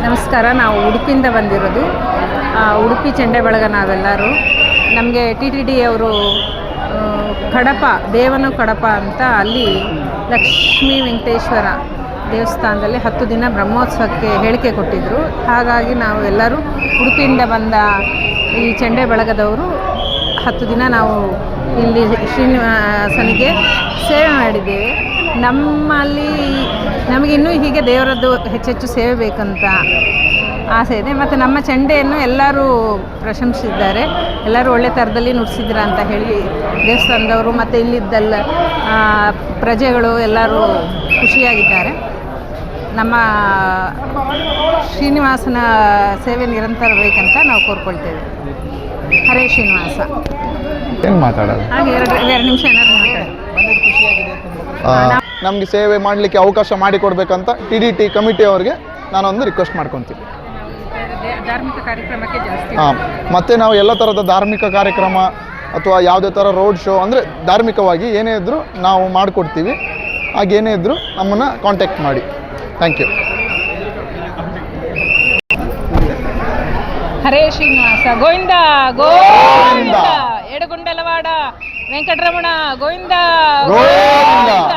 ನಮಸ್ಕಾರ. ನಾವು ಉಡುಪಿಯಿಂದ ಬಂದಿರೋದು. ಉಡುಪಿ ಚೆಂಡೆ ಬಳಗ ನಾವೆಲ್ಲರೂ. ನಮಗೆ TTD ಅವರು ಕಡಪ ದೇವನ ಕಡಪ ಅಂತ ಅಲ್ಲಿ ಲಕ್ಷ್ಮೀ ವೆಂಕಟೇಶ್ವರ ದೇವಸ್ಥಾನದಲ್ಲಿ 10 ದಿನ ಬ್ರಹ್ಮೋತ್ಸವಕ್ಕೆ ಹೇಳಿಕೆ ಕೊಟ್ಟಿದ್ದರು. ಹಾಗಾಗಿ ನಾವು ಎಲ್ಲರೂ ಉಡುಪಿಯಿಂದ ಬಂದ ಈ ಚೆಂಡೆ ಬಳಗದವರು 10 ದಿನ ನಾವು ಇಲ್ಲಿ ಶ್ರೀನಿವಾಸನಿಗೆ ಸೇವೆ ಮಾಡಿದ್ದೇವೆ. ನಮ್ಮಲ್ಲಿ ನಮಗಿನ್ನೂ ಹೀಗೆ ದೇವರದ್ದು ಹೆಚ್ಚೆಚ್ಚು ಸೇವೆ ಬೇಕಂತ ಆಸೆ ಇದೆ. ಮತ್ತು ನಮ್ಮ ಚೆಂಡೆಯನ್ನು ಎಲ್ಲರೂ ಪ್ರಶಂಸಿಸಿದ್ದಾರೆ. ಎಲ್ಲರೂ ಒಳ್ಳೆ ಥರದಲ್ಲಿ ನುಡಿಸಿದ್ರ ಅಂತ ಹೇಳಿ ದೇವಸ್ಥಾನದವರು ಮತ್ತು ಇಲ್ಲಿದ್ದಲ್ಲ ಪ್ರಜೆಗಳು ಎಲ್ಲರೂ ಖುಷಿಯಾಗಿದ್ದಾರೆ. ನಮ್ಮ ಶ್ರೀನಿವಾಸನ ಸೇವೆ ನಿರಂತರ ಬೇಕಂತ ನಾವು ಕೋರ್ಕೊಳ್ತೇವೆ. ಹರೇ ಶ್ರೀನಿವಾಸ. ಏನು ಮಾತಾಡೋದು? ಹಾಗೆ ಎರಡು ನಿಮಿಷ ಏನಾದ್ರು ಮಾತಾಡಿ. ನಮಗೆ ಸೇವೆ ಮಾಡಲಿಕ್ಕೆ ಅವಕಾಶ ಮಾಡಿಕೊಡ್ಬೇಕಂತ TDT ಕಮಿಟಿ ಅವರಿಗೆ ನಾನೊಂದು ರಿಕ್ವೆಸ್ಟ್ ಮಾಡ್ಕೊತೀನಿ. ಧಾರ್ಮಿಕ ಕಾರ್ಯಕ್ರಮಕ್ಕೆ ಜಾಸ್ತಿ ಮತ್ತು ನಾವು ಎಲ್ಲ ಥರದ ಧಾರ್ಮಿಕ ಕಾರ್ಯಕ್ರಮ ಅಥವಾ ಯಾವುದೇ ಥರ ರೋಡ್ ಶೋ ಅಂದರೆ ಧಾರ್ಮಿಕವಾಗಿ ಏನೇ ಇದ್ದರೂ ನಾವು ಮಾಡಿಕೊಡ್ತೀವಿ. ಹಾಗೇನೇ ಇದ್ದರೂ ನಮ್ಮನ್ನು ಕಾಂಟ್ಯಾಕ್ಟ್ ಮಾಡಿ. Thank you. ಹರೇ ಶ್ರೀನಿವಾಸ ಗೋವಿಂದ ಗೋವಿಂದ. ಎಡಗುಂಡಲವಾಡ ವೆಂಕಟರಮಣ ಗೋವಿಂದ ಗೋವಿಂದ.